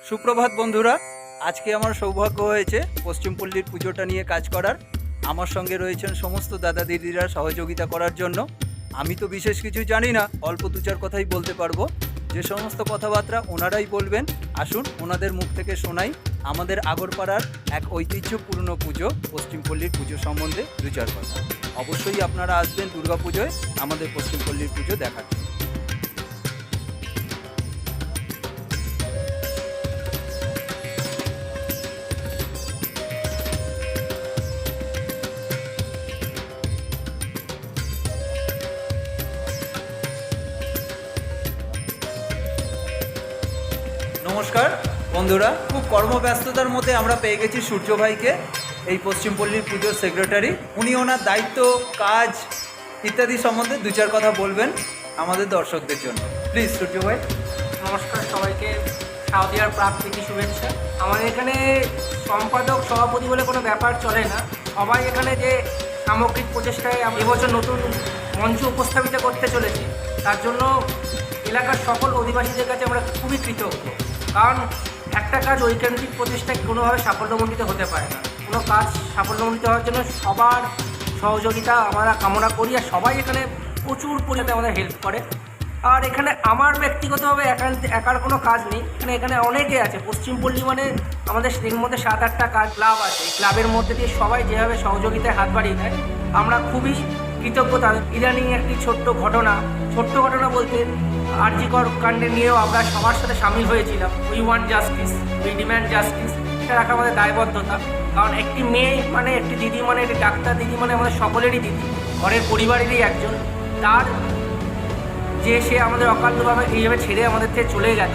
সুপ্রভাত বন্ধুরা, আজকে আমার সৌভাগ্য হয়েছে পশ্চিমপল্লীর পুজোটা নিয়ে কাজ করার। আমার সঙ্গে রয়েছেন সমস্ত দাদা দিদিরা সহযোগিতা করার জন্য। আমি তো বিশেষ কিছু জানি না, অল্প দু চার কথাই বলতে পারবো। যে সমস্ত কথাবার্তা ওনারাই বলবেন, আসুন ওনাদের মুখ থেকে শোনাই আমাদের আগরপাড়ার এক ঐতিহ্যপূর্ণ পুজো পশ্চিমপল্লীর পুজো সম্বন্ধে দু চার কথা। অবশ্যই আপনারা আসবেন দুর্গাপুজোয় আমাদের পশ্চিমপল্লীর পুজো দেখার জন্য। নমস্কার বন্ধুরা, খুব কর্মব্যস্ততার মধ্যে আমরা পেয়ে গেছি সূর্য ভাইকে, এই পশ্চিমপল্লীর পুজোর সেক্রেটারি। উনি ওনার দায়িত্ব, কাজ ইত্যাদি সম্বন্ধে দু চার কথা বলবেন আমাদের দর্শকদের জন্য। প্লিজ সূর্য ভাই। নমস্কার সবাইকে, শারদীয়ার প্রাকৃতিক শুভেচ্ছা। আমাদের এখানে সম্পাদক সভাপতি বলে কোনো ব্যাপার চলে না। সবাই এখানে যে সামগ্রিক প্রচেষ্টায় এবছর নতুন মঞ্চ উপস্থাপিত করতে চলেছি, তার জন্য এলাকার সকল অধিবাসীদের কাছে আমরা খুবই কৃতজ্ঞ। কারণ একটা কাজ ঐকান্তিক প্রচেষ্টায় কোনোভাবে সাফল্যমণ্ডিত হতে পারে না। কোনো কাজ সাফল্যমণ্ডিত হওয়ার জন্য সবার সহযোগিতা আমরা কামনা করি, আর সবাই এখানে প্রচুর পরিমাণে আমাদের হেল্প করে। আর এখানে আমার ব্যক্তিগতভাবে একার কোনো কাজ নেই, এখানে অনেকে আছে। পশ্চিমপল্লী মানে আমাদের এর মধ্যে 7-8টা ক্লাব আছে। এই ক্লাবের মধ্যে দিয়ে সবাই যেভাবে সহযোগিতায় হাত বাড়িয়ে দেয়, আমরা খুবই কৃতজ্ঞ তাদের। ইদানিং একটি ছোট্ট ঘটনা বলতে আরজিকর কাণ্ডে নিয়েও আমরা সবার সাথে সামিল হয়েছিলাম। We want justice, we demand justice, এটা রাখা আমাদের দায়বদ্ধতা। কারণ একটি মেয়ে মানে, একটি দিদি মানে, একটি ডাক্তার দিদি মানে আমাদের সকলেরই দিদি, ঘরের পরিবারেরই একজন। তার যে সে আমাদের অকালভাবে এইভাবে ছেড়ে আমাদের থেকে চলে গেল,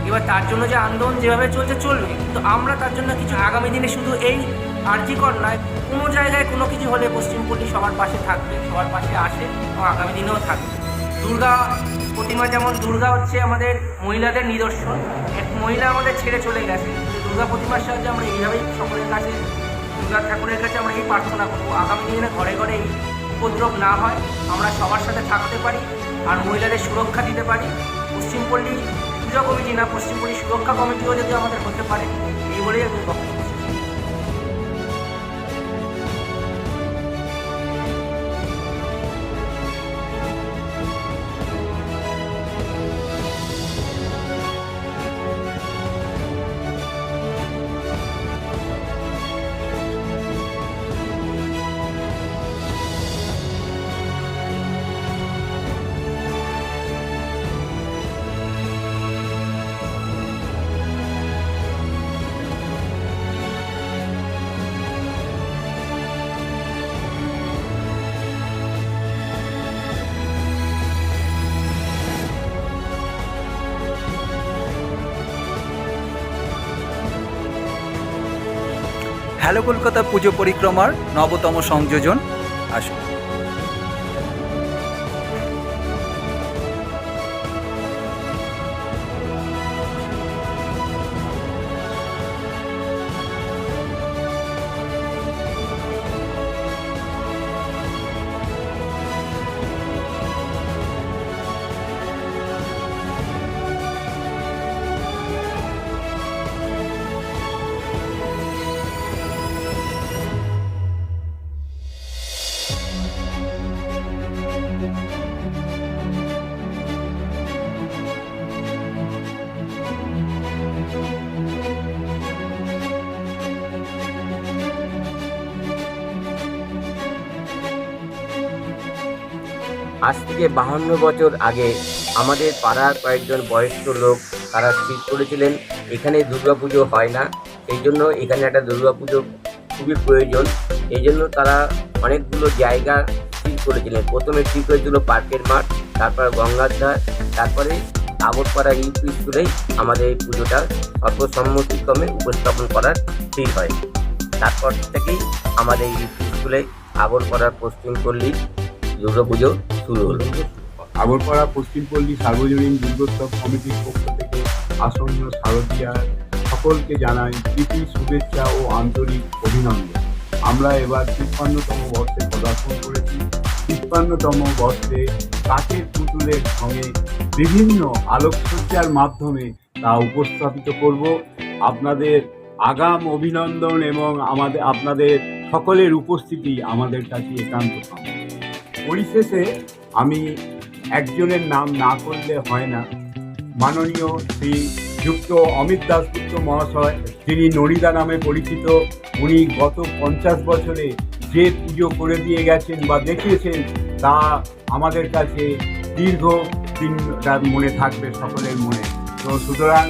এবার তার জন্য যে আন্দোলন যেভাবে চলবে, কিন্তু আমরা তার জন্য কিছু আগামী দিনে শুধু এই আরজিকর নয়, কোনো জায়গায় কোনো কিছু হলে পশ্চিমপল্লী সবার পাশে থাকবে, সবার পাশে আসে এবং আগামী দিনেও থাকবে। দুর্গা প্রতিমা, যেমন দুর্গা হচ্ছে আমাদের মহিলাদের নিদর্শন। এক মহিলা আমাদের ছেড়ে চলে গেছে, দুর্গা প্রতিমার সাহায্যে আমরা এইভাবেই সকলের কাছে, দুর্গা ঠাকুরের কাছে আমরা এই প্রার্থনা করবো, আগামী দিনে ঘরে ঘরে এই উপদ্রব না হয়, আমরা সবার সাথে থাকতে পারি আর মহিলাদের সুরক্ষা দিতে পারি। পশ্চিমপল্লী পূজা কমিটি না, পশ্চিমপল্লী সুরক্ষা কমিটিও যদি আমাদের হতে পারে, এই বলেই আমি বক্তব্য। হ্যালো কলকাতা পুজো পরিক্রমার নবতম সংযোজন, আসুন। আজ থেকে 52 বছর আগে আমাদের পাড়ার কয়েকজন বয়স্ক লোক তারা ঠিক করেছিলেন এখানে দুর্গাপুজো হয় না, সেই জন্য এখানে একটা দুর্গাপুজো খুবই প্রয়োজন। এই জন্য তারা অনেকগুলো জায়গা ঠিক করেছিলেন। প্রথমে ঠিক হয়েছিল পার্কের মাঠ, তারপর গঙ্গার ধার, তারপরে আগরপাড়া ইউপি স্কুলেই আমাদের এই পুজোটা সর্বসম্মতিক্রমে উপস্থাপন করার ঠিক হয়। তারপর থেকেই আমাদের ইউপি স্কুলে আগরপাড়ার পশ্চিমপল্লী দুর্গাপুজো শুরু হলো। আগরপাড়া পশ্চিমপল্লী সার্বজনীন দুর্গোৎসব কমিটির পক্ষ থেকে আসন্ন শারদীয়ার সকলকে জানাই প্রীতি, শুভেচ্ছা ও আন্তরিক অভিনন্দন। আমরা এবার ৫৩তম বর্ষে পদার্পণ করেছি। ৫৩তম বর্ষে কাঠের পুতুলের সঙ্গে বিভিন্ন আলোকসজ্জার মাধ্যমে তা উপস্থাপিত করব। আপনাদের আগাম অভিনন্দন এবং আপনাদের সকলের উপস্থিতি আমাদের কাছে একান্ত কাম্য। পরিশেষে আমি একজনের নাম না করলে হয় না, মাননীয় শ্রী যুক্ত অমিত দাশগুপ্ত মহাশয়, যিনি নরিদা নামে পরিচিত। উনি গত 50 বছরে যে পুজো করে দিয়ে গেছেন বা দেখিয়েছেন তা আমাদের কাছে দীর্ঘ দিন মনে থাকবে সকলের মনে। তো সুতরাং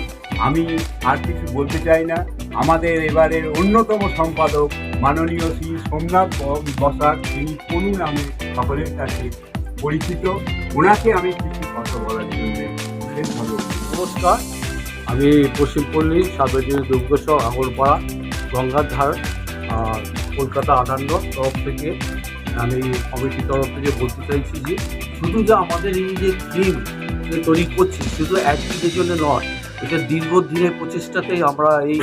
আমি আর কিছু বলতে চাই না। আমাদের এবারের অন্যতম সম্পাদক মাননীয় শ্রী সোমনাথ বসাক, যিনি কোনু নামে সকলের কাছে পরিচিত, ওনাকে আমি কিছু কথা বলার জন্য বিশেষভাবে। নমস্কার, আমি পশ্চিমপল্লী সার্বজনীন দুর্গোৎসব আগরপাড়া গঙ্গার ধার কলকাতা 58 তরফ থেকে আমি কমিটির তরফ থেকে বলতে চাইছি যে শুধু যে আমাদের এই যে থিম যে তৈরি করছি শুধু একদিনের জন্য নয়, এটা দীর্ঘদিনের প্রচেষ্টাতেই আমরা এই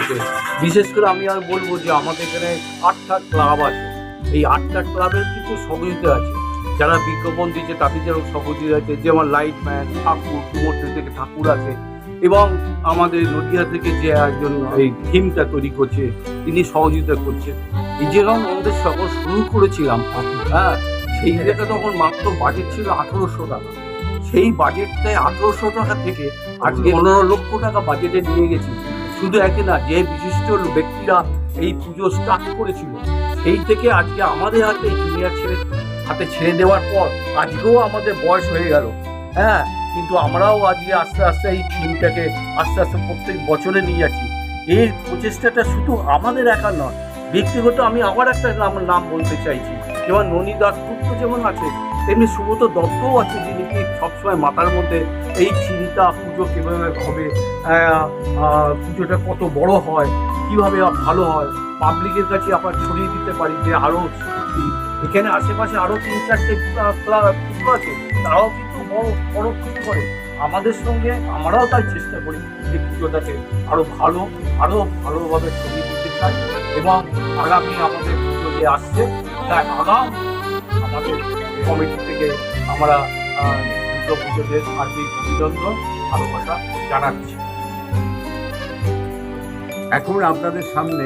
বিশেষ করে আমি আর বলবো যে আমাদের এখানে 8টা ক্লাব আছে। এই 8টা ক্লাবের কিন্তু সহযোগিতা আছে, যারা বিজ্ঞাপন দিচ্ছে তাদেরও সহযোগিতা আছে, যেমন লাইটম্যান, ঠাকুর, কুমোরটুলি থেকে ঠাকুর আছে, এবং আমাদের নদিয়া থেকে যে একজন এই থিমটা তৈরি করছে তিনি সহযোগিতা করছে। এই যেরকম আমাদের সকল শুরু করেছিলাম, সেই জায়গাটা তখন মাত্র বাজেট ছিল 1800 টাকা। সেই বাজেটটায় 1800 টাকা থেকে আজকে 15 লক্ষ টাকা বাজেটে নিয়ে গেছি। শুধু একে না, যে বিশিষ্ট ব্যক্তিরা এই পুজো স্টার্ট করেছিল সেই থেকে আজকে আমাদের হাতে জুনিয়র হাতে ছেড়ে দেওয়ার পর আজকেও আমাদের বয়স হয়ে গেল, কিন্তু আমরাও আজকে আস্তে আস্তে এই থিমটাকে আস্তে আস্তে প্রত্যেক বছরে নিয়ে যাচ্ছি। এই প্রচেষ্টাটা শুধু আমাদের একা নয়, ব্যক্তিগত আমি আবার একটা নাম বলতে চাইছি, যেমন ননী দাশগুপ্ত যেমন আছে তেমনি সুব্রত দত্তও আছে, যিনি কি সবসময় মাথার মধ্যে এই চিন্তা পুজো কীভাবে হবে, পুজোটা কত বড় হয়, কীভাবে ভালো হয়, পাবলিকের কাছে আবার ছড়িয়ে দিতে পারি। যে আরও এখানে আশেপাশে আরও 3-4টে ক্লাব আছে, তারাও কিন্তু বড় কিছু করে আমাদের সঙ্গে, আমরাও তাই চেষ্টা করি যে পুজোটাকে আরও ভালোভাবে ছড়িয়ে দিতে চাই। এবং আগামী আমাদের পুজো যে আসছে তাই আগাম আমাদের কমিটি থেকে আমরা দুর্গা পুজোদের সার্বিক অভিনন্দন ভালোবাসা জানাচ্ছি। এখন আপনাদের সামনে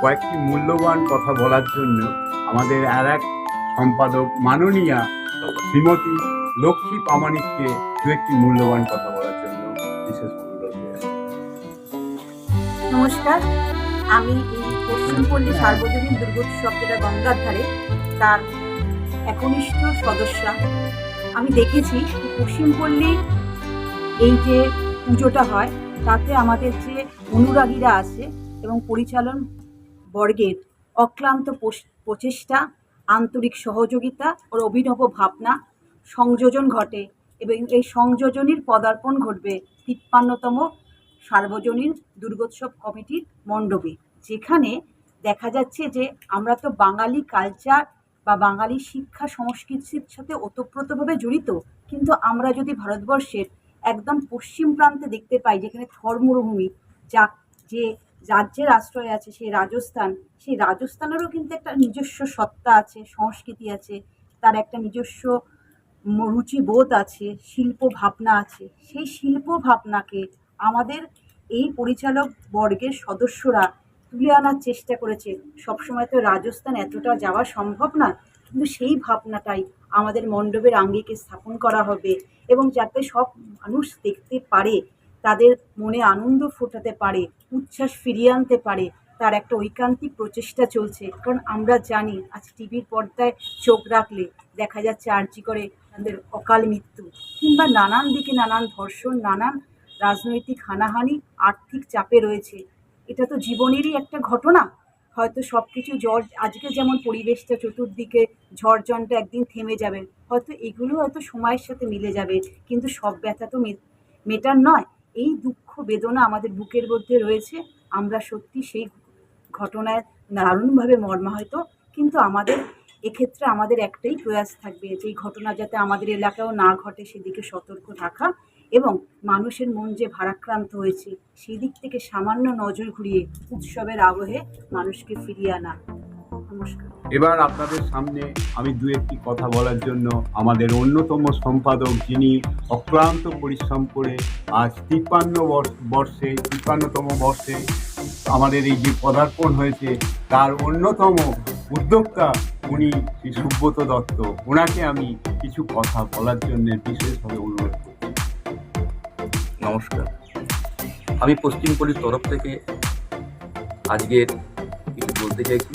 কয়েকটি মূল্যবান কথা বলার জন্য আমাদের আর এক সম্পাদক মাননীয়া শ্রীমতী লক্ষ্মী প্রামাণিককে দু একটি মূল্যবান কথা বলার জন্য বিশেষ অনুরোধ করছি। নমস্কার, আমি এই পশ্চিমপল্লী সার্বজনীন দুর্গোৎসব যেটা গঙ্গার ধারে তার একনিষ্ঠ সদস্যা। আমি দেখেছি পশ্চিমপল্লী এই যে পুজোটা হয় তাতে আমাদের যে অনুরাগীরা আছে এবং পরিচালন বর্গের অক্লান্ত প্রচেষ্টা, আন্তরিক সহযোগিতা ও অভিনব ভাবনা সংযোজন ঘটে এবং এই সংযোজনীর পদার্পণ ঘটবে 53তম সার্বজনীন দুর্গোৎসব কমিটির মণ্ডপে, যেখানে দেখা যাচ্ছে যে আমরা তো বাঙালি কালচার বা বাঙালি শিক্ষা সংস্কৃতির সাথে ওতপ্রোতভাবে জড়িত, কিন্তু আমরা যদি ভারতবর্ষের একদম পশ্চিম প্রান্তে দেখতে পাই যেখানে থর মরুভূমি, যে রাজ্যের আশ্রয় আছে সেই রাজস্থানেরও কিন্তু একটা নিজস্ব সত্তা আছে, সংস্কৃতি আছে, তার একটা নিজস্ব রুচিবোধ আছে, শিল্প ভাবনা আছে। সেই শিল্প ভাবনাকে আমাদের এই পরিচালক বর্গের সদস্যরা তুলে আনার চেষ্টা করেছে। সবসময় তো রাজস্থান এতটা যাওয়া সম্ভব না, কিন্তু সেই ভাবনাটাই আমাদের মণ্ডপের আঙ্গিকে স্থাপন করা হবে এবং যাতে সব মানুষ দেখতে পারে, তাদের মনে আনন্দ ফোটাতে পারে, উচ্ছ্বাস ফিরিয়ে আনতে পারে, তার একটা ঐকান্তিক প্রচেষ্টা চলছে। কারণ আমরা জানি আজ টিভির পর্দায় চোখ রাখলে দেখা যাচ্ছে আর্জি করে তাদের অকাল মৃত্যু, কিংবা নানান দিকে নানান ধর্ষণ, নানান রাজনৈতিক হানাহানি, আর্থিক চাপে রয়েছে। এটা তো জীবনেরই একটা ঘটনা। হয়তো সব কিছু আজকে যেমন পরিবেশটা চতুর্দিকে ঝড়ঝঞ্ঝা একদিন থেমে যাবে, হয়তো এগুলো হয়তো সময়ের সাথে মিলে যাবে, কিন্তু সব ব্যথা তো মেটার নয়। এই দুঃখ বেদনা আমাদের বুকের মধ্যে রয়েছে, আমরা সত্যি সেই ঘটনায় দারুণভাবে মর্মাহত, কিন্তু আমাদের এক্ষেত্রে আমাদের একটাই প্রয়াস থাকবে যে এই ঘটনা যাতে আমাদের এলাকায়ও না ঘটে সেদিকে সতর্ক থাকা এবং মানুষের মন যে ভারাক্রান্ত হয়েছে সেই দিক থেকে সামান্য নজর ঘুরিয়ে উৎসবের আবহে মানুষকে ফিরিয়ে আনা। নমস্কার। এবার আপনাদের সামনে আমি দু একটি কথা বলার জন্য আমাদের অন্যতম সম্পাদক, যিনি অক্লান্ত পরিশ্রম করে আজ 53তম বর্ষে আমাদের এই যে পদার্পণ হয়েছে তার অন্যতম উদ্যোক্তা উনি শ্রী সুব্রত দত্ত। ওনাকে আমি কিছু কথা বলার জন্য বিশেষভাবে অনুরোধ করছি। নমস্কার, আমি পশ্চিমপল্লীর তরফ থেকে আজকের কিছু বলতে চাইছি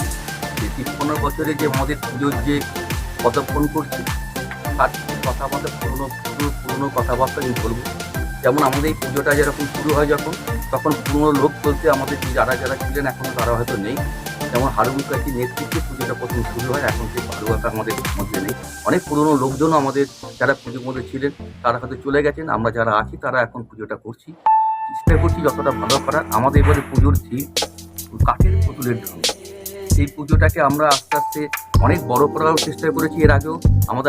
যে 53 বছরে যে আমাদের পুজোর যে পদার্পণ করছি তার কথা আমাদের পুরনো কথাবার্তা আমি বলবো। যেমন আমাদের এই পুজোটা যেরকম শুরু হয় তখন পুরনো লোক বলতে আমাদের যারা ছিলেন এখনও তারা হয়তো নেই। যেমন হারুন কাকির নেতৃত্বে পুজোটা প্রথম শুরু হয়, এখন সেই হারুয়াকা আমাদের মধ্যে নেই। অনেক পুরনো লোকজনও আমাদের যারা পুজোর মধ্যে ছিলেন তারা হয়তো চলে গেছেন। আমরা যারা আছি তারা এখন পুজোটা করছি, চেষ্টা করছি যতটা ভালো করার। আমাদের এবারে পুজোর থিম কাঠের পুতুলের ঢং। এই পুজোটাকে আমরা আস্তে আস্তে অনেক বড় করার চেষ্টা করেছি। এর আগেও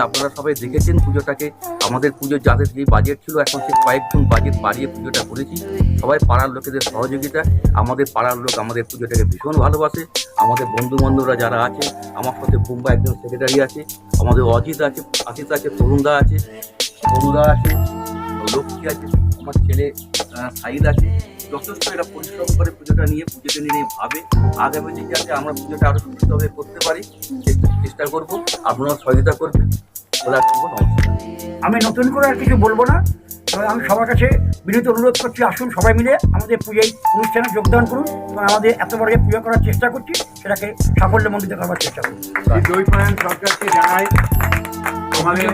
আপনারা সবাই দেখেছেন পুজোটাকে। আমাদের পুজোর যাদের যে বাজেট ছিল এখন সে কয়েকগুণ বাজেট বাড়িয়ে পুজোটা করেছি। সবাই পাড়ার লোকেদের সহযোগিতা, আমাদের পাড়ার লোক আমাদের পুজোটাকে ভীষণ ভালোবাসে। আমাদের বন্ধুবান্ধবরা যারা আছে, আমার সাথে বুম্বা একজন সেক্রেটারি আছে, আমাদের অজিত আছে, আসিত আছে, তরুণদা আছে, তরুণদা আছে, লক্ষ্মী আছে, আমার ছেলে সাইদ আছে। যথেষ্ট এরা পরিশ্রম করে পুজোটা নিয়ে ভাবে আগামী দিনে যাতে আমরা পুজোটা আরো সুস্থভাবে করতে পারি চেষ্টা করবো। আপনারা সহযোগিতা করবেন বলে নমস্কার। আমি নতুন করে আর কিছু বলবো না, তবে আমি সবার কাছে বিনীত অনুরোধ করছি, আসুন সবাই মিলে আমাদের পুজোয় অনুষ্ঠানে যোগদান করুন এবং আমাদের এত বড় যে পুজো করার চেষ্টা করছি সেটাকে সাফল্যমণ্ডিত করবার চেষ্টা করুন। দৈপায়ন সরকারকে জানাই আমাদের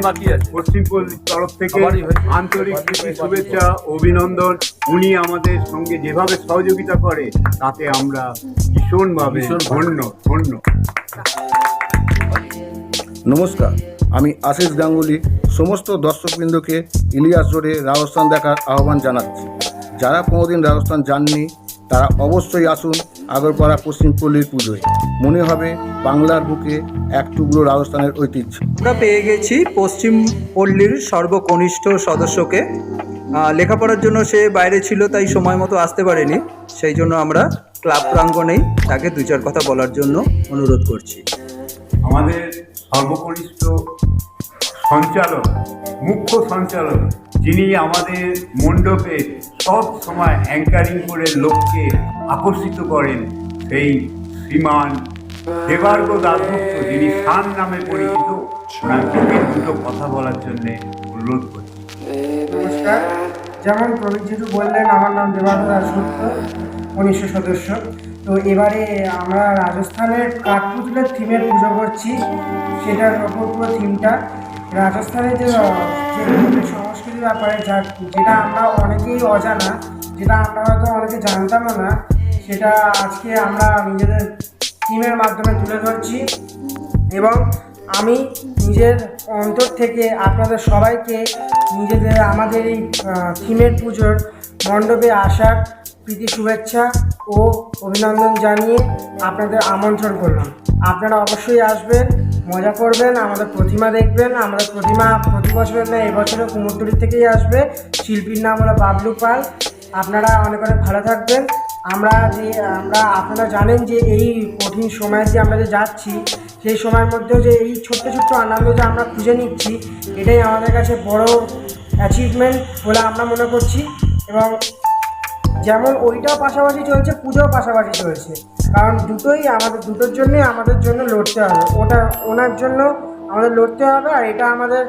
পশ্চিমপল্লীর তরফ থেকে আন্তরিক শুভেচ্ছা, অভিনন্দন। উনি আমাদের সঙ্গে যেভাবে সহযোগিতা করে তাতে আমরা ভীষণভাবে ধন্য। নমস্কার, আমি আশিস গাঙ্গুলি সমস্ত দর্শকবৃন্দকে ইলিয়াস রোডে রাজস্থান দেখার আহ্বান জানাচ্ছি। যারা কোনোদিন রাজস্থান যাননি তারা অবশ্যই আসুন আগরপাড়া পশ্চিমপল্লীর পুজোয়। মনে হবে বাংলার বুকে এক টুকরো রাজস্থানের ঐতিহ্য। আমরা পেয়ে গেছি পশ্চিমপল্লীর সর্বকনিষ্ঠ সদস্যকে। লেখাপড়ার জন্য সে বাইরে ছিল, তাই সময় মতো আসতে পারেনি। সেই জন্য আমরা ক্লাব প্রাঙ্গণেই তাকে দু চার কথা বলার জন্য অনুরোধ করছি। আমাদের সর্বকনিষ্ঠ সঞ্চালক, মুখ্য সঞ্চালক, যিনি আমাদের মণ্ডপে সব সময় অ্যাঙ্কারিং করে লোককে আকর্ষিত করেন, সেই শ্রীমান দেবার্গ দাসগুপ্ত, যিনি শান নামে পরিচিত, ওনার থেকে দুটো কথা বলার জন্যে অনুরোধ করছি। নমস্কার, যেমন প্রবীরজিৎ বললেন, আমার নাম দেবার্গ দাসগুপ্ত, কনিষ্ঠ সদস্য। তো এবারে আমরা রাজস্থানের কাঠপুতুলের থিমের পুজো করছি। সেটার ওপর পুরো থিমটা রাজস্থানের যে সংস্কৃতির ব্যাপারে যেটা আমরা অনেকেই অজানা, যেটা আমরা হয়তো অনেকে জানতামও না, সেটা আজকে আমরা নিজেদের থিমের মাধ্যমে তুলে ধরছি। এবং আমি নিজের অন্তর থেকে আপনাদের সবাইকে আমাদের এই থিমের পুজোর মণ্ডপে আসার প্রীতি শুভেচ্ছা ও অভিনন্দন জানিয়ে আপনাদের আমন্ত্রণ করলাম। আপনারা অবশ্যই আসবেন, মজা করবেন, আমাদের প্রতিমা দেখবেন। আমাদের প্রতিমা প্রতি বছরের নয়, এবছরও কুমোরটুলি থেকেই আসবে। শিল্পীর নাম হলো বাবলু পাল। আপনারা অনেক ভালো থাকবেন। আপনারা জানেন যে এই কঠিন সময়ে যে আমরা যে যাচ্ছি, সেই সময়ের মধ্যেও যে এই ছোট্ট আনন্দ যে আমরা খুঁজে নিচ্ছি, এটাই আমাদের কাছে বড় অ্যাচিভমেন্ট বলে আমরা মনে করছি। এবং যেমন ওইটাও পাশাপাশি চলছে, পুজোও পাশাপাশি চলছে, কারণ দুটোর জন্যই আমাদের জন্য লড়তে হবে। ওনার জন্য আমাদের লড়তে হবে, আর এটা আমাদের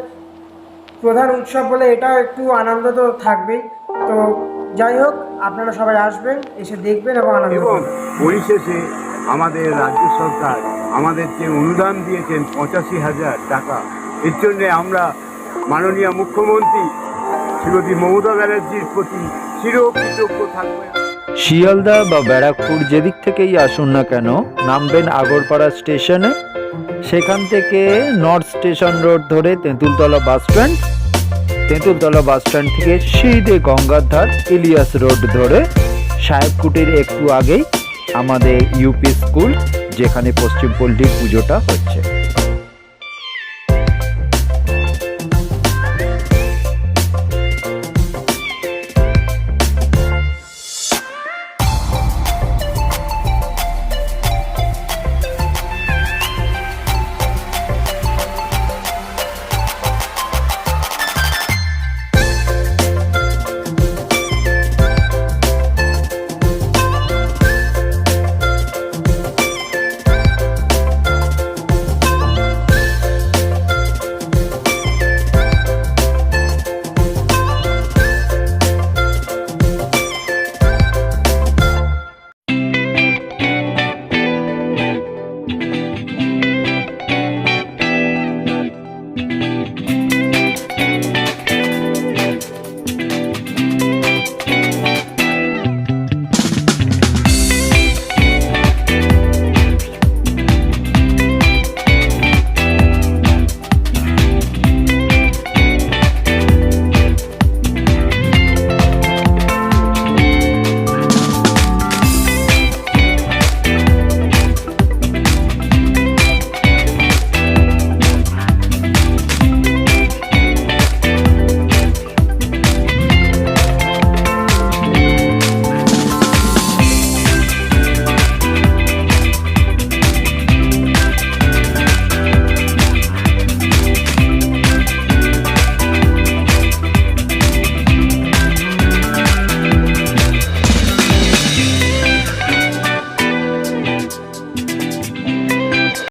প্রধান উৎসব বলে এটাও একটু আনন্দ তো থাকবেই। তো যাই হোক, আপনারা সবাই আসবেন, এসে দেখবেন এবং আনন্দ করবেন। পরিশেষে আমাদের রাজ্য সরকার আমাদেরকে অনুদান দিয়েছেন 85,000 টাকা। এর জন্যে আমরা মাননীয় মুখ্যমন্ত্রী শ্রীমতী মমতা ব্যানার্জির প্রতি চিরকৃতজ্ঞ থাকবেন। শিয়ালদা বা ব্যারাকপুর যেদিক থেকেই আসুন না কেন, নামবেন আগরপাড়া স্টেশনে। সেখান থেকে নর্থ স্টেশন রোড ধরে Tentultala bus stand, Tentultala bus stand থেকে সিধে গঙ্গার ধার ইলিয়াস রোড ধরে সাহেবকুটির একটু আগেই আমাদের ইউপি স্কুল, যেখানে পশ্চিমপল্লীর পুজোটা হচ্ছে।